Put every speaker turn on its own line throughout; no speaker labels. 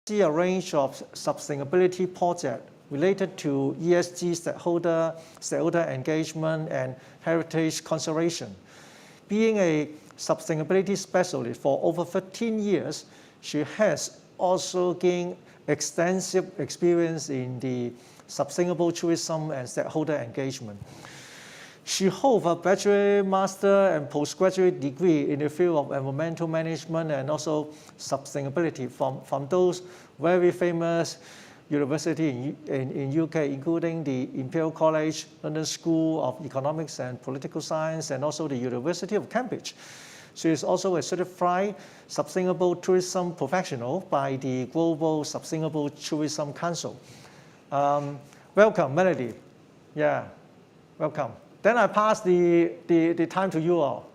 see a range of sustainability projects related to ESG stakeholder engagement and heritage conservation. Being a sustainability specialist for over 15 years, she has also gained extensive experience in the sustainable tourism and stakeholder engagement. She holds a bachelor, master, and postgraduate degree in the field of environmental management and also sustainability from those very famous universities in UK, including the Imperial College, London School of Economics and Political Science, and also the University of Cambridge. She is also a certified sustainable tourism professional by the Global Sustainable Tourism Council. Welcome, Melanie. Yeah, welcome. Then I pass the time to you all.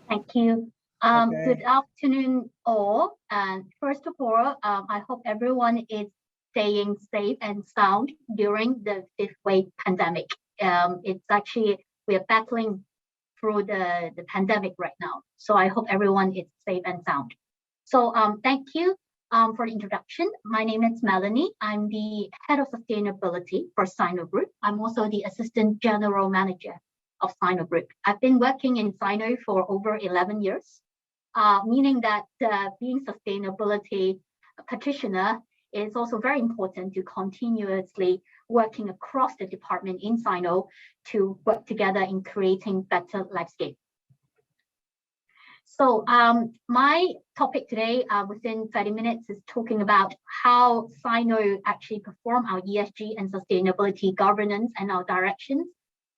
Thank you. Okay. Good afternoon, all. And first of all, I hope everyone is staying safe and sound during the fifth wave pandemic. It's actually, we are battling through the pandemic right now. So I hope everyone is safe and sound. So thank you for the introduction. My name is Melanie. I'm the head of sustainability for Sino Group. I'm also the assistant general manager of Sino Group. I've been working in Sino for over 11 years, meaning that being sustainability practitioner is also very important to continuously working across the department in Sino to work together in creating better lifescape. So my topic today within 30 minutes is talking about how Sino actually perform our ESG and sustainability governance and our directions.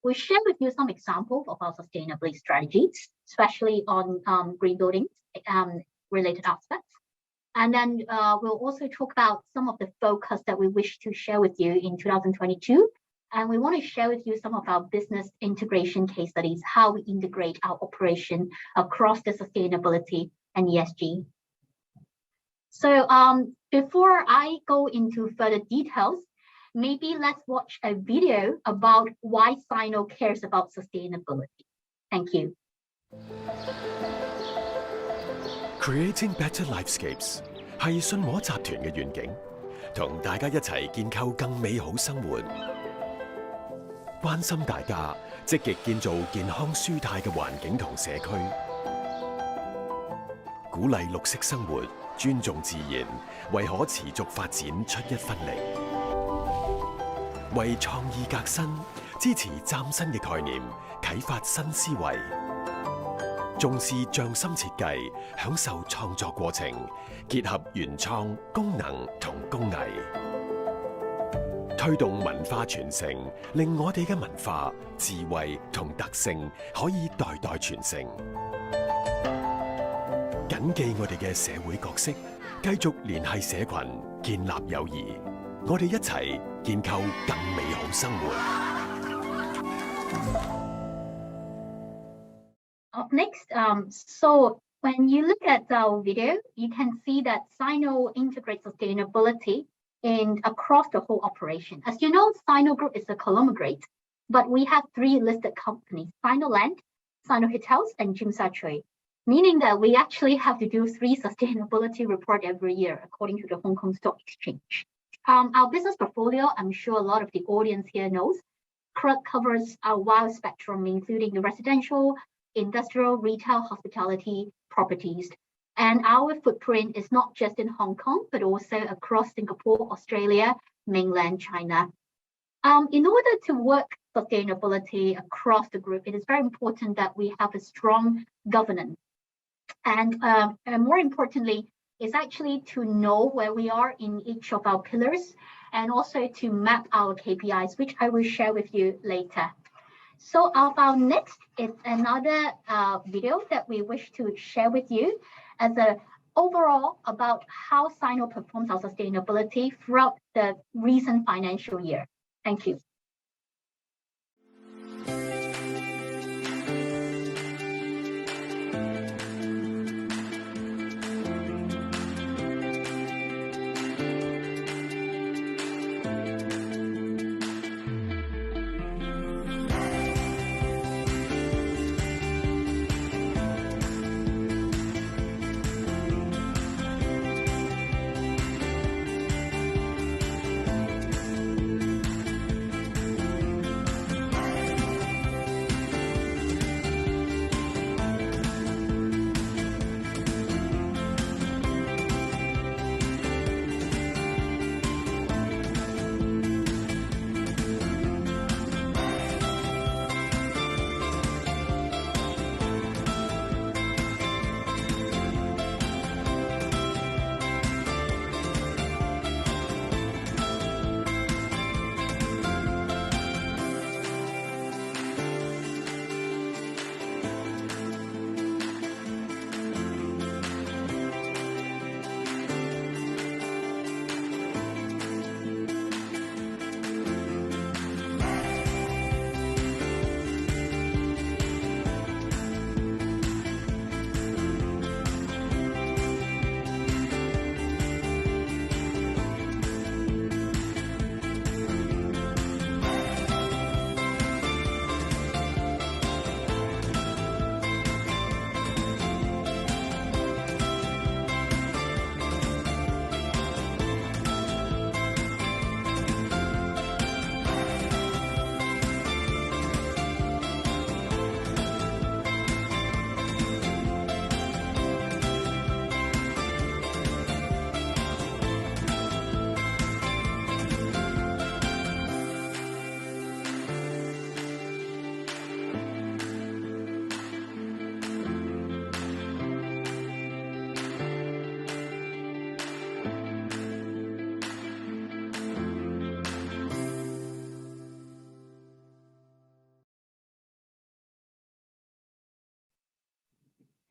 We'll share with you some examples of our sustainability strategies, especially on green buildings related aspects. And then we'll also talk about some of the focus that we wish to share with you in 2022. And we want to share with you some of our business integration case studies, how we integrate our operation across the sustainability and ESG. So before I go into further details, maybe let's watch a video about why Sino cares about sustainability. Thank you.
Creating better lifescapes 係信和集團嘅願景，同大家一齊建構更美好生活。關心大家，積極建造健康舒泰嘅環境同社區，鼓勵綠色生活，尊重自然，為可持續發展出一分力，為創意革新，支持嶄新嘅概念，啟發新思維，重視匠心設計，享受創作過程，結合原創、功能同工藝。推動文化傳承，令我哋嘅文化、智慧同特性可以代代傳承。謹記我哋嘅社會角色，繼續聯繫社群，建立友誼。我哋一齊建構更美好生活。
Up next, so when you look at our video, you can see that Sino integrates sustainability across the whole operation. As you know, Sino Group is a conglomerate, but we have 3 listed companies, Sino Land, Sino Hotels, and Tsim Sha Tsui, meaning that we actually have to do 3 sustainability reports every year, according to the Hong Kong Stock Exchange. Our business portfolio, I'm sure a lot of the audience here knows, covers a wide spectrum, including the residential, industrial, retail, hospitality, properties. And our footprint is not just in Hong Kong, but also across Singapore, Australia, mainland China. In order to work sustainability across the group, it is very important that we have a strong governance. And more importantly, is actually to know where we are in each of our pillars and also to map our KPIs, which I will share with you later. So our next is another video that we wish to share with you as a overall about how Sino performs our sustainability throughout the recent financial year. Thank you.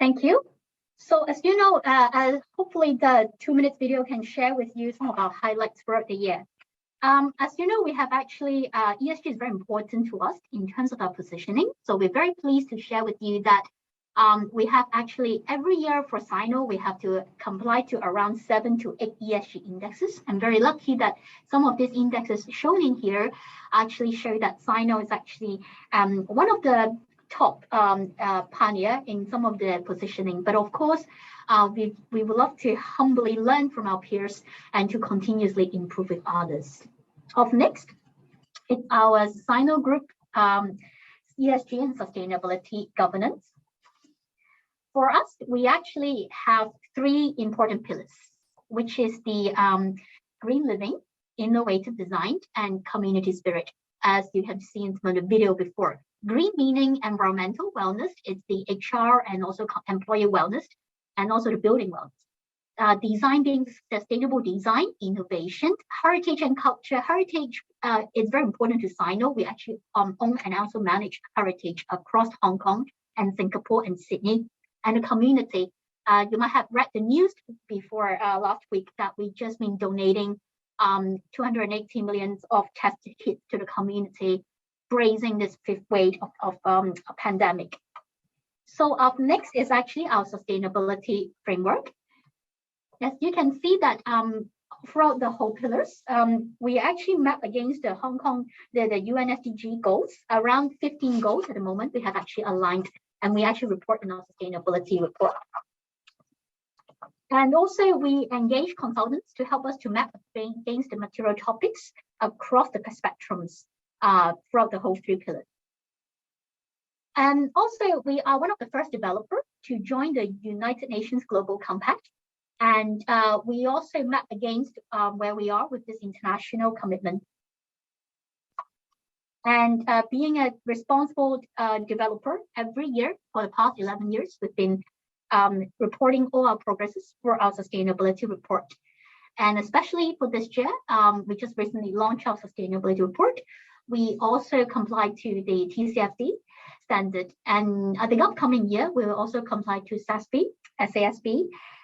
Thank you. So as you know, hopefully the 2 minutes video can share with you some of our highlights throughout the year. As you know, we have actually, ESG is very important to us in terms of our positioning. So we're very pleased to share with you that we have actually every year for Sino, we have to comply to around 7 to 8 ESG indexes. I'm very lucky that some of these indexes shown in here actually show that Sino is actually one of the top pioneer in some of the positioning. But of course, we would love to humbly learn from our peers and to continuously improve with others. Up next, it's our Sino Group ESG and sustainability governance. For us, we actually have 3 important pillars, which is the green living, innovative design, and community spirit, as you have seen from the video before. Green meaning environmental wellness, it's the HR and also employee wellness, and also the building wellness. Design being sustainable design, innovation, heritage and culture. Heritage is very important to Sino. We actually own and also manage heritage across Hong Kong and Singapore and Sydney. And the community, you might have read the news before last week that we just been donating 280 million of test kits to the community, braving this 5th wave of a pandemic. So up next is actually our sustainability framework. As you can see that throughout the whole pillars, we actually map against the Hong Kong, the UN SDG goals, around 15 goals at the moment we have actually aligned, and we actually report in our sustainability report. And also we engage consultants to help us to map against the material topics across the spectrums throughout the whole 3 pillars. And also we are one of the first developers to join the United Nations Global Compact. And we also map against where we are with this international commitment. And being a responsible developer, every year for the past 11 years, we've been reporting all our progresses for our sustainability report. And especially for this year, we just recently launched our sustainability report. We also comply to the TCFD standard. And I think upcoming year, we will also comply to SASB,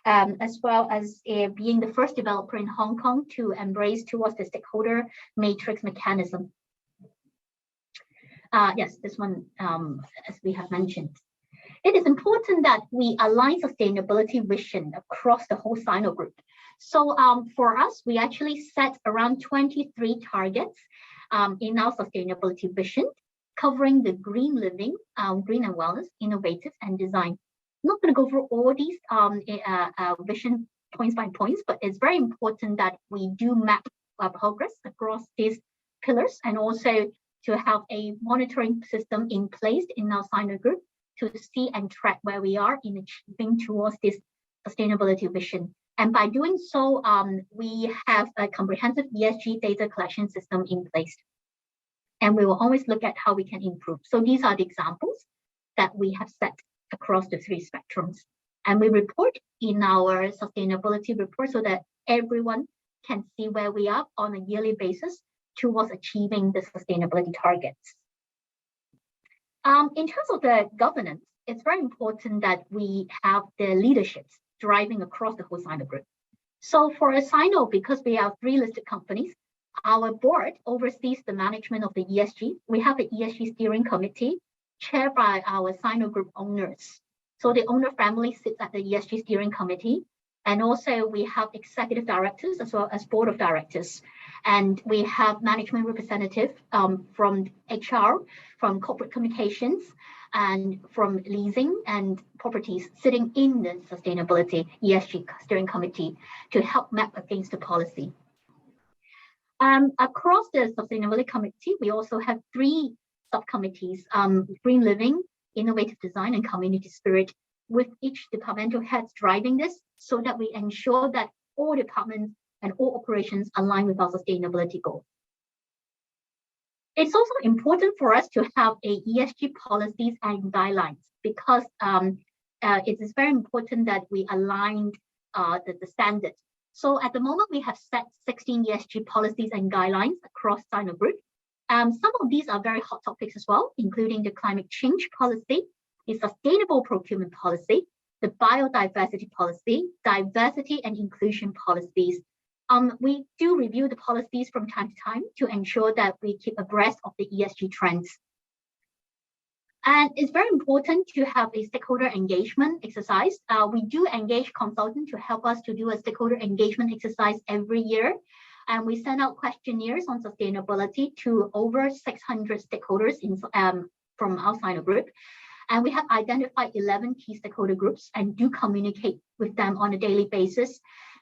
as well as being the first developer in Hong Kong to embrace towards the stakeholder matrix mechanism. Yes, this one, as we have mentioned. It is important that we align sustainability vision across the whole Sino group. So for us, we actually set around 23 targets in our sustainability vision, covering the green living, green and wellness, innovative and design. I'm not going to go through all these vision points by points, but it's very important that we do map our progress across these pillars, and also to have a monitoring system in place in our Sino group to see and track where we are in achieving towards this sustainability vision. And by doing so, we have a comprehensive ESG data collection system in place. And we will always look at how we can improve. So these are the examples that we have set across the 3 spectrums. And we report in our sustainability report so that everyone can see where we are on a yearly basis towards achieving the sustainability targets. In terms of the governance, it's very important that we have the leaderships driving across the whole Sino group. So for Sino, because we are 3 listed companies, our board oversees the management of the ESG. We have an ESG steering committee chaired by our Sino group owners. So the owner family sits at the ESG steering committee. And also we have executive directors as well as board of directors. And we have management representative from HR, from corporate communications, and from leasing and properties sitting in the sustainability ESG steering committee to help map against the policy. Across the sustainability committee, we also have 3 subcommittees, green living, innovative design, and community spirit, with each departmental heads driving this so that we ensure that all departments and all operations align with our sustainability goals. It's also important for us to have a ESG policies and guidelines because it is very important that we align the standards. So at the moment, we have set 16 ESG policies and guidelines across Sino Group. Some of these are very hot topics as well, including the climate change policy, the sustainable procurement policy, the biodiversity policy, diversity and inclusion policies. We do review the policies from time to time to ensure that we keep abreast of the ESG trends. And it's very important to have a stakeholder engagement exercise. We do engage consultants to help us to do a stakeholder engagement exercise every year. And we send out questionnaires on sustainability to over 600 stakeholders from our Sino group. And we have identified 11 key stakeholder groups and do communicate with them on a daily basis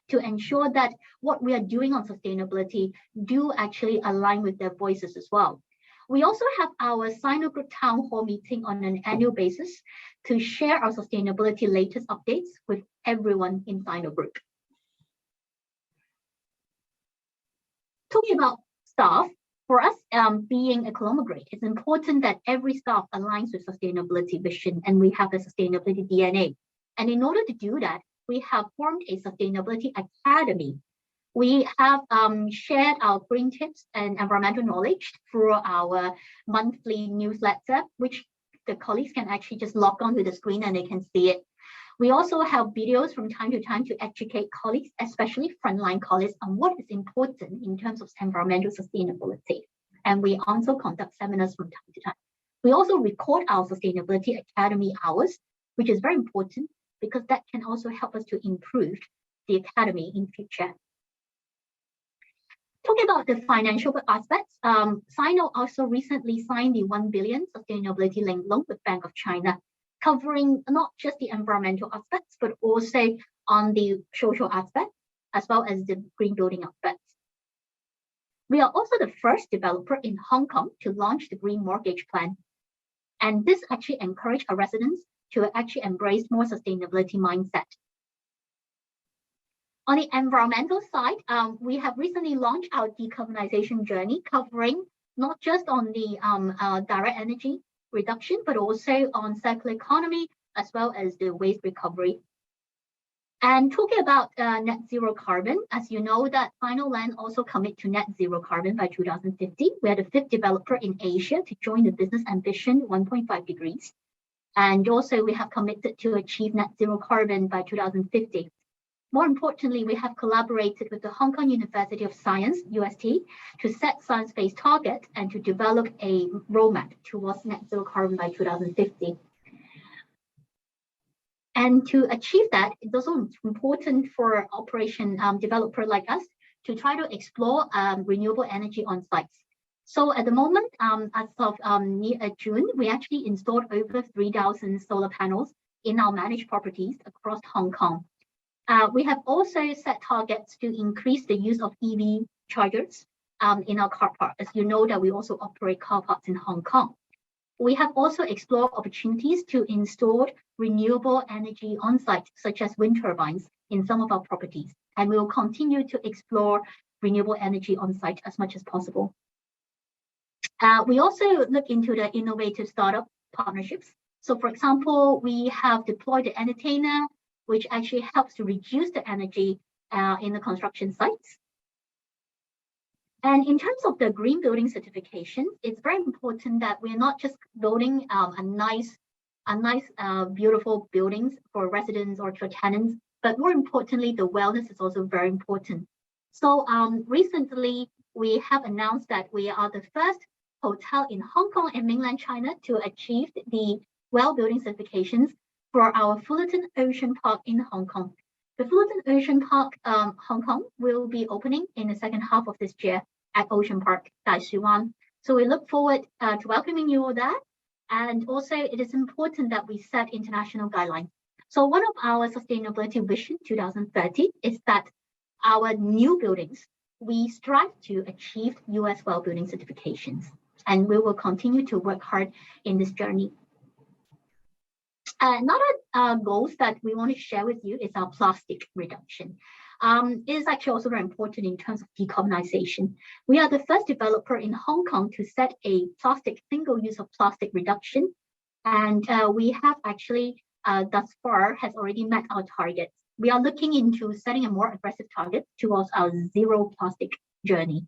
to ensure that what we are doing on sustainability do actually align with their voices as well. We also have our Sino Group Town Hall meeting on an annual basis to share our sustainability latest updates with everyone in Sino Group. Talking about staff, for us being a conglomerate, it's important that every staff aligns with sustainability vision and we have a sustainability DNA. And in order to do that, we have formed a sustainability academy. We have shared our green tips and environmental knowledge through our monthly newsletter, which the colleagues can actually just log on to the screen and they can see it. We also have videos from time to time to educate colleagues, especially frontline colleagues, on what is important in terms of environmental sustainability. And we also conduct seminars from time to time. We also record our Sustainability Academy hours, which is very important because that can also help us to improve the academy in future. Talking about the financial aspects, Sino also recently signed the 1 billion sustainability linked loan with Bank of China, covering not just the environmental aspects, but also on the social aspect, as well as the green building aspects. We are also the first developer in Hong Kong to launch the green mortgage plan. And this actually encouraged our residents to actually embrace more sustainability mindset. On the environmental side, we have recently launched our decarbonization journey, covering not just on the direct energy reduction, but also on circular economy, as well as the waste recovery. And talking about net zero carbon, as you know that Sino Land also commit to net zero carbon by 2050. We are the 5th developer in Asia to join the business ambition 1.5 degrees. And also we have committed to achieve net zero carbon by 2050. More importantly, we have collaborated with the Hong Kong University of Science, UST, to set science-based targets and to develop a roadmap towards net zero carbon by 2050. And to achieve that, it's also important for operation developer like us to try to explore renewable energy on sites. So at the moment, as of June, we actually installed over 3,000 solar panels in our managed properties across Hong Kong. We have also set targets to increase the use of EV chargers in our car park. As you know that we also operate car parks in Hong Kong. We have also explored opportunities to install renewable energy on site, such as wind turbines in some of our properties. And we will continue to explore renewable energy on site as much as possible. We also look into the innovative startup partnerships. So for example, we have deployed the entertainer, which actually helps to reduce the energy in the construction sites. And in terms of the green building certification, it's very important that we're not just building a nice, beautiful buildings for residents or for tenants, but more importantly, the wellness is also very important. So recently, we have announced that we are the first hotel in Hong Kong and mainland China to achieve the WELL building certifications for our Fullerton Ocean Park in Hong Kong. The Fullerton Ocean Park, Hong Kong, will be opening in the second half of this year at Ocean Park, Dai Shui Wan. So we look forward to welcoming you all there. And also, it is important that we set international guidelines. So one of our sustainability vision 2030 is that our new buildings, we strive to achieve US WELL building certifications. And we will continue to work hard in this journey. Another goals that we want to share with you is our plastic reduction. It is actually also very important in terms of decarbonization. We are the first developer in Hong Kong to set a single use of plastic reduction. And we have actually thus far has already met our targets. We are looking into setting a more aggressive target towards our zero plastic journey.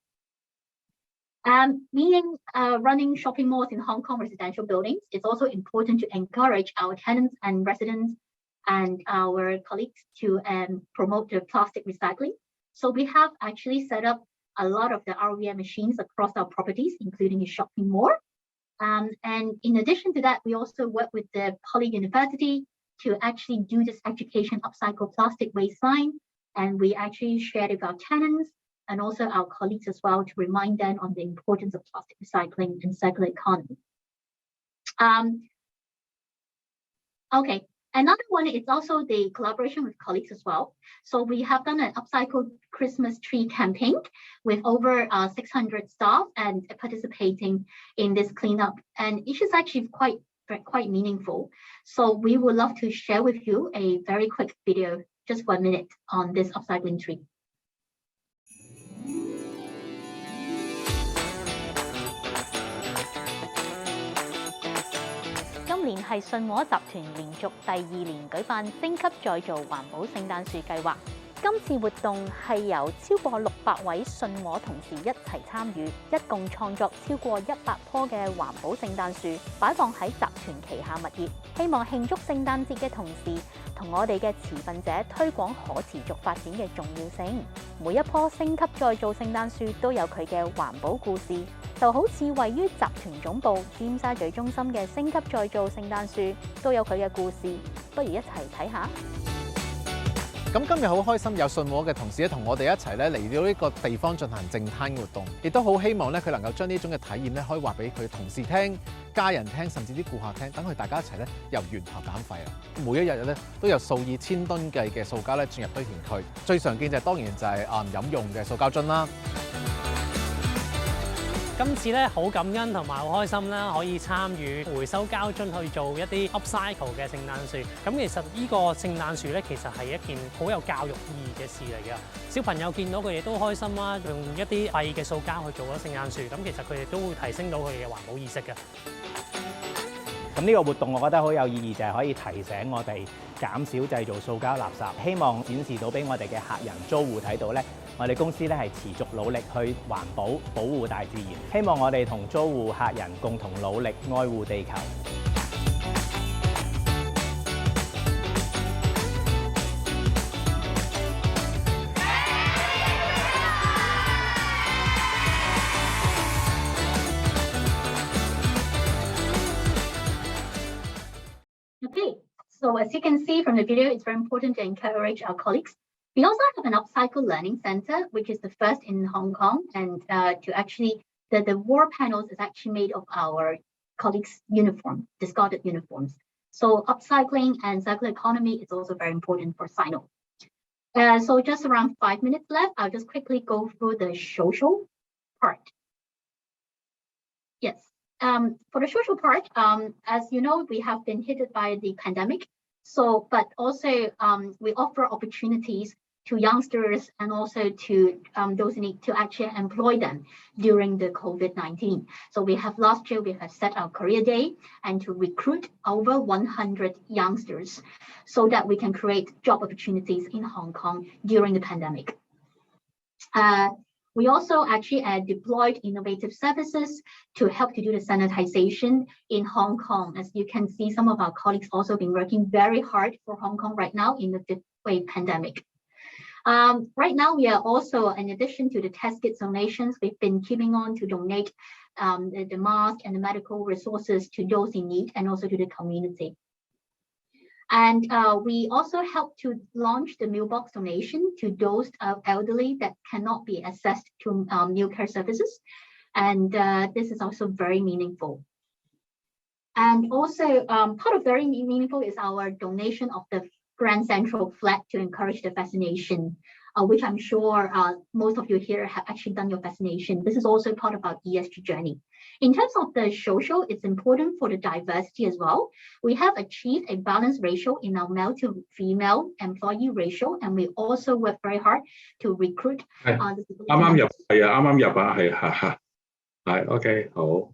Running shopping malls in Hong Kong residential buildings, it's also important to encourage our tenants and residents and our colleagues to promote the plastic recycling. So we have actually set up a lot of the RVM machines across our properties, including a shopping mall. And in addition to that, we also work with the Poly University to actually do this education upcycle plastic waste line. And we actually shared with our tenants and also our colleagues as well to remind them on the importance of plastic recycling and circular economy. Okay, another one is also the collaboration with colleagues as well. So we have done an upcycled Christmas tree campaign with over 600 staff and participating in this cleanup. And it is actually quite meaningful. So we would love to share with you a very quick video, just 1 minute, on this upcycling tree.
今年係信和集團連續第2年舉辦升級再造環保聖誕樹計劃。今次活動係由超過600位信和同事一齊參與，一共創作超過100棵嘅環保聖誕樹，擺放喺集團旗下物業，希望慶祝聖誕節嘅同時，同我哋嘅持份者推廣可持續發展嘅重要性。每一棵升級再造聖誕樹都有佢嘅環保故事，就好似位於集團總部尖沙咀中心嘅升級再造聖誕樹都有佢嘅故事，不如一齊睇下。
咁今日好開心有信和嘅同事咧，同我哋一齊咧嚟到呢個地方進行淨灘活動，亦都好希望咧佢能夠將呢種嘅體驗咧，可以話俾佢同事聽、家人聽，甚至啲顧客聽，等佢大家一齊咧由源頭減廢啊！每一日咧都有數以千噸計嘅塑膠咧進入堆填區，最常見就係當然就係飲用嘅塑膠樽啦。
今次咧好感恩同埋好開心啦，可以參與回收膠樽去做一啲 upcycle 嘅聖誕樹。咁其實呢個聖誕樹咧，其實係一件好有教育意義嘅事嚟嘅。小朋友見到佢哋都開心啦，用一啲廢嘅塑膠去做咗聖誕樹，咁其實佢哋都會提升到佢哋嘅環保意識嘅。
咁呢個活動我覺得好有意義，就係可以提醒我哋減少製造塑膠垃圾，希望展示到俾我哋嘅客人、租戶睇到咧。 我哋公司咧係持續努力去環保、保護大自然，希望我哋同租戶、客人共同努力愛護地球。
Okay, so as you can see from the video, it's very important to encourage our colleagues. We also have an upcycle learning center, which is the first in Hong Kong, and to actually, the wall panels is actually made of our colleagues' uniform, discarded uniforms. So upcycling and circular economy is also very important for Sino. So just around 5 minutes left, I'll just quickly go through the social part. Yes, for the social part, as you know, we have been hit by the pandemic. So, but also we offer opportunities to youngsters and also to those who need to actually employ them during the COVID-19. So we have last year, we have set our career day and to recruit over 100 youngsters so that we can create job opportunities in Hong Kong during the pandemic. We also actually deployed innovative services to help to do the sanitization in Hong Kong. As you can see, some of our colleagues also been working very hard for Hong Kong right now in the fifth wave pandemic. Right now, we are also, in addition to the test kit donations, we've been keeping on to donate the mask and the medical resources to those in need and also to the community. And we also help to launch the meal box donation to those elderly that cannot be accessed to meal care services. And this is also very meaningful. And also part of very meaningful is our donation of the Grand Central flag to encourage the vaccination, which I'm sure most of you here have actually done your vaccination. This is also part of our ESG journey. In terms of the social, it's important for the diversity as well. We have achieved a balanced ratio in our male to female employee ratio, and we also work very hard to recruit.
OK 好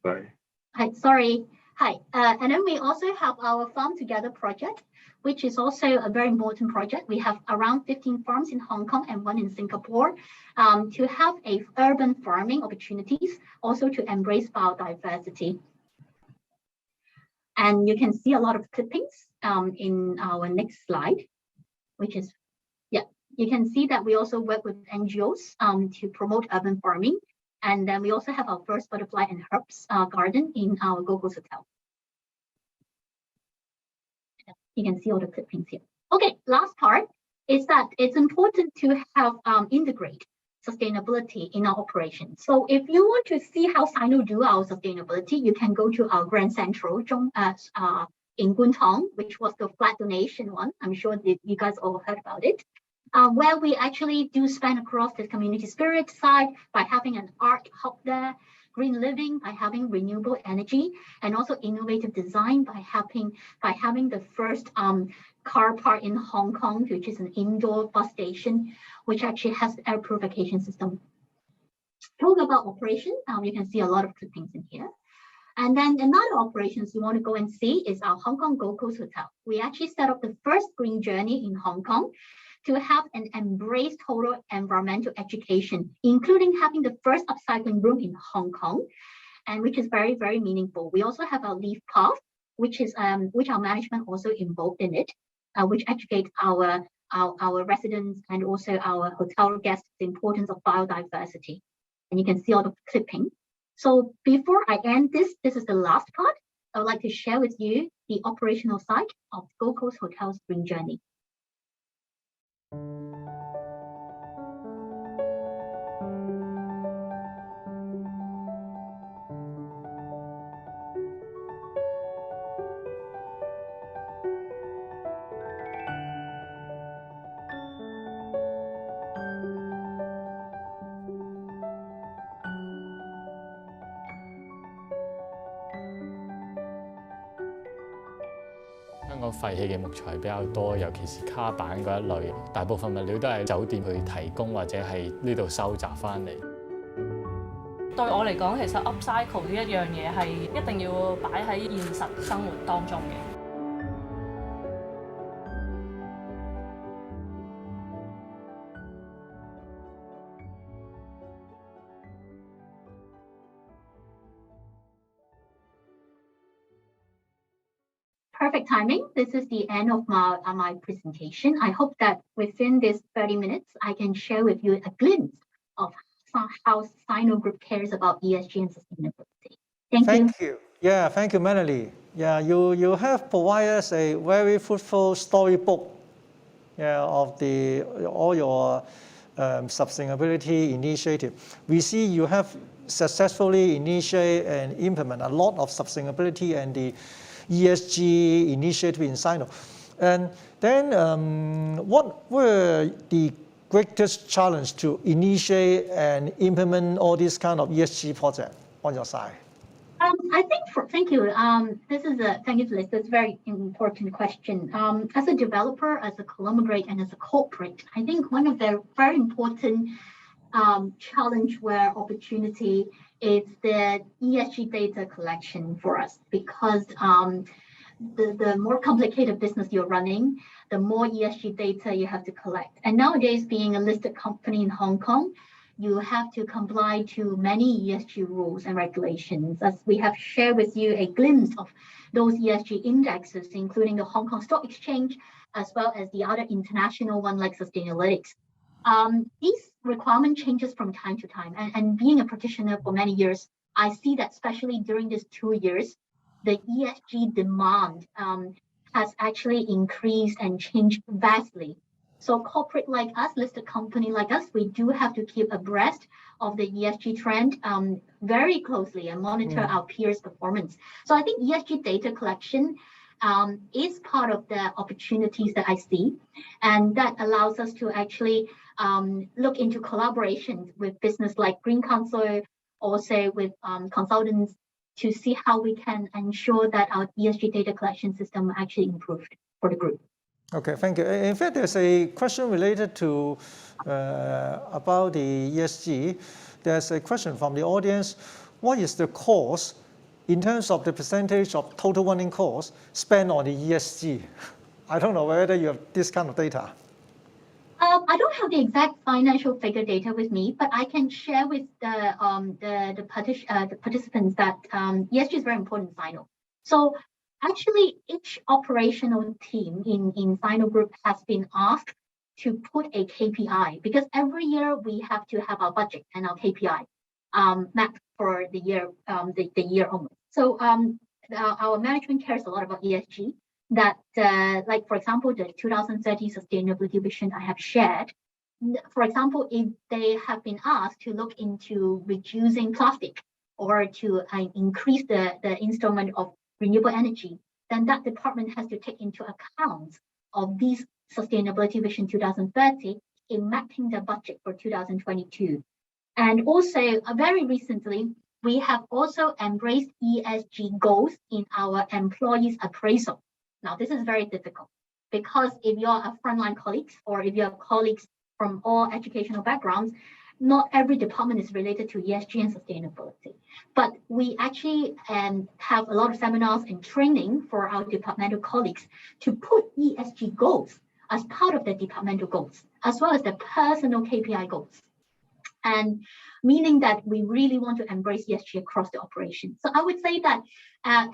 ，bye。
Hi, sorry. Hi, and then we also have our Farm Together project, which is also a very important project. We have around 15 farms in Hong Kong and 1 in Singapore to have a urban farming opportunities, also to embrace biodiversity. And you can see a lot of clippings in our next slide, which is, yeah, you can see that we also work with NGOs to promote urban farming. And then we also have our first butterfly and herbs garden in our Gold Coast Hotel. You can see all the clippings here. Okay, last part is that it's important to have integrate sustainability in our operation. So if you want to see how Sino do our sustainability, you can go to our Grand Central in Guntong, which was the flat donation one. I'm sure that you guys all heard about it. Where we actually do span across the community spirit side by having an art hub there, green living by having renewable energy, and also innovative design by having the first car park in Hong Kong, which is an indoor bus station, which actually has air purification system. Talk about operation, you can see a lot of clippings in here. And then another operations you want to go and see is our Hong Kong Gold Coast Hotel. We actually set up the first green journey in Hong Kong to have an embrace total environmental education, including having the first upcycling room in Hong Kong, and which is very, very meaningful. We also have our leaf path, which our management also involved in it, which educates our residents and also our hotel guests the importance of biodiversity. And you can see all the clipping. So before I end this is the last part. I would like to share with you the operational side of Gold Coast Hotel's green journey.
香港廢棄嘅木材比較多，尤其是卡板嗰一類，大部分物料都係酒店去提供或者係呢度收集翻嚟。
對我嚟講，其實 upcycle 呢一樣嘢係一定要擺喺現實生活當中嘅。
Perfect timing. This is the end of my presentation. I hope that within this 30 minutes, I can share with you a glimpse of how Sino Group cares about ESG and sustainability. Thank you.
Yeah, thank you, Melanie. Yeah, you have provided us a very fruitful storybook, yeah, of all your sustainability initiative. We see you have successfully initiated and implement a lot of sustainability and the ESG initiative in Sino. And then what were the greatest challenge to initiate and implement all these kind of ESG projects on your side?
I think thank you. Thank you, Liz. That's a very important question. As a developer, as a conglomerate, and as a corporate, I think one of the very important challenge where opportunity is the ESG data collection for us, because the more complicated business you're running, the more ESG data you have to collect. And nowadays, being a listed company in Hong Kong, you have to comply to many ESG rules and regulations. As we have shared with you a glimpse of those ESG indexes, including the Hong Kong Stock Exchange, as well as the other international one like Sustainalytics. These requirement changes from time to time. And being a practitioner for many years, I see that especially during these 2 years, the ESG demand has actually increased and changed vastly. So corporate like us, listed company like us, we do have to keep abreast of the ESG trend very closely and monitor our peers' performance. So I think ESG data collection is part of the opportunities that I see, and that allows us to actually look into collaborations with business like Green Council, also with consultants, to see how we can ensure that our ESG data collection system actually improved for the group.
Okay, thank you. In fact, there's a question related to about the ESG. There's a question from the audience. What is the cost in terms of the percentage of total running costs spent on the ESG? I don't know whether you have this kind of data.
I don't have the exact financial figure data with me, but I can share with the participants that ESG is very important in Sino. So Actually, each operational team in Sino Group has been asked to put a KPI because every year we have to have our budget and our KPI mapped for the year the year only. So our management cares a lot about ESG. That like for example, the 2030 sustainability vision I have shared. For example, if they have been asked to look into reducing plastic or to increase the installment of renewable energy, then that department has to take into account of these Sustainability Vision 2030 in mapping the budget for 2022. And also, very recently, we have also embraced ESG goals in our employees' appraisal. Now, this is very difficult because if you're a frontline colleagues or if you're colleagues from all educational backgrounds, not every department is related to ESG and sustainability. But we actually have a lot of seminars and training for our departmental colleagues to put ESG goals as part of the departmental goals, as well as the personal KPI goals. And meaning that we really want to embrace ESG across the operation. So I would say that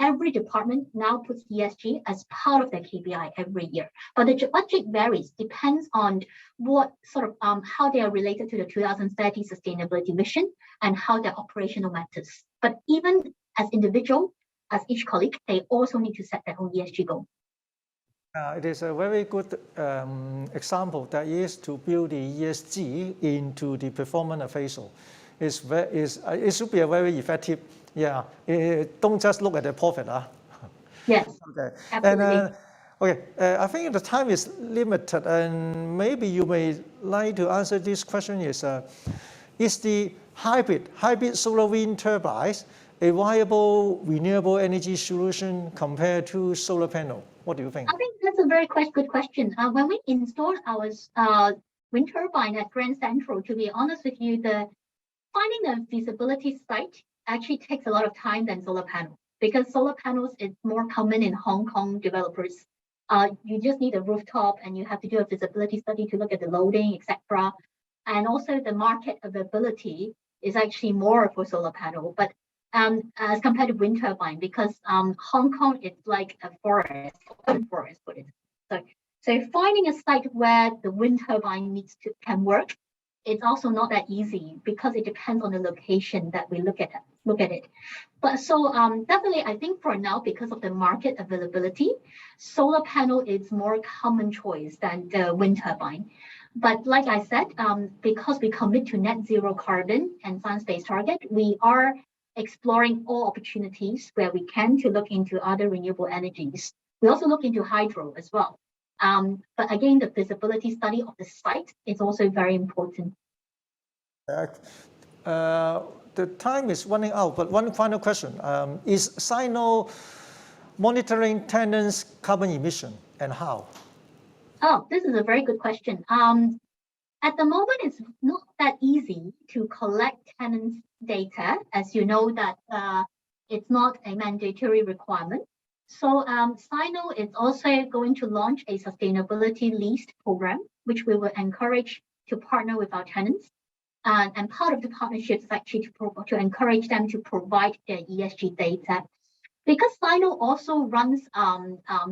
every department now puts ESG as part of their KPI every year. But the budget varies, depends on what sort of how they are related to the 2030 sustainability vision and how their operational matters. But even as individual, as each colleague, they also need to set their own ESG goal.
It is a very good example that is to build the ESG into the performance appraisal. It should be a very effective. Yeah, don't just look at the profit.
Yes.
Okay.
Absolutely.
And I think the time is limited, and maybe you may like to answer this question: is the hybrid solar wind turbines a viable renewable energy solution compared to solar panel? What do you think?
I think that's a very good question. When we installed our wind turbine at Grand Central, to be honest with you, finding a feasibility site actually takes a lot of time than solar panel because solar panels is more common in Hong Kong developers. You just need a rooftop and you have to do a feasibility study to look at the loading, etc. And also the market availability is actually more for solar panel. But as compared to wind turbine, because Hong Kong is like a forest, put it. So finding a site where the wind turbine can work, it's also not that easy because it depends on the location that we look at it. But so definitely, I think for now, because of the market availability, solar panel is more common choice than the wind turbine. But like I said, because we commit to net zero carbon and science-based target, we are exploring all opportunities where we can to look into other renewable energies. We also look into hydro as well. But again, the feasibility study of the site is also very important.
The time is running out, but one final question. Is Sino monitoring tenants' carbon emission and how?
Oh, this is a very good question. At the moment, it's not that easy to collect tenants' data, as you know that it's not a mandatory requirement. So Sino is also going to launch a sustainability leased program, which we will encourage to partner with our tenants. And part of the partnership is actually to encourage them to provide their ESG data. Because Sino also runs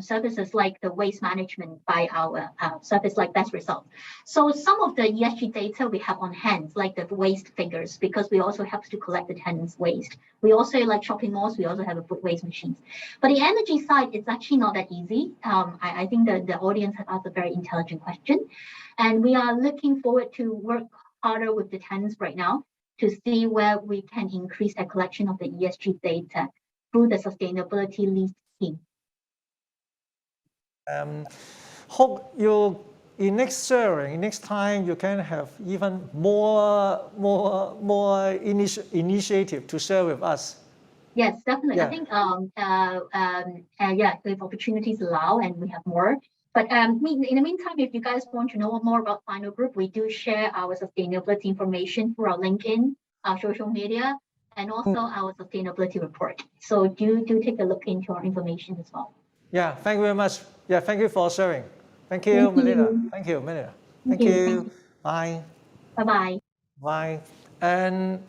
services like the waste management by our service like Best Result. So some of the ESG data we have on hand, like the waste figures, because we also have to collect the tenants' waste. We also, like shopping malls, we also have a food waste machines. But the energy side, it's actually not that easy. I think the audience has asked a very intelligent question. And we are looking forward to work harder with the tenants right now to see where we can increase the collection of the ESG data through the sustainability lease scheme.
Hope you in next sharing, next time you can have even more initiative to share with us.
Yes, definitely.
Yeah.
I think if opportunities allow and we have more. But in the meantime, if you guys want to know more about Sino Group, we do share our sustainability information through our LinkedIn, our social media, and also our sustainability report. So do take a look into our information as well.
Yeah, thank you very much. Yeah, thank you for sharing. Thank you, Melina. Thank you, Melina. Thank you. Bye.
Bye-bye.
Bye. And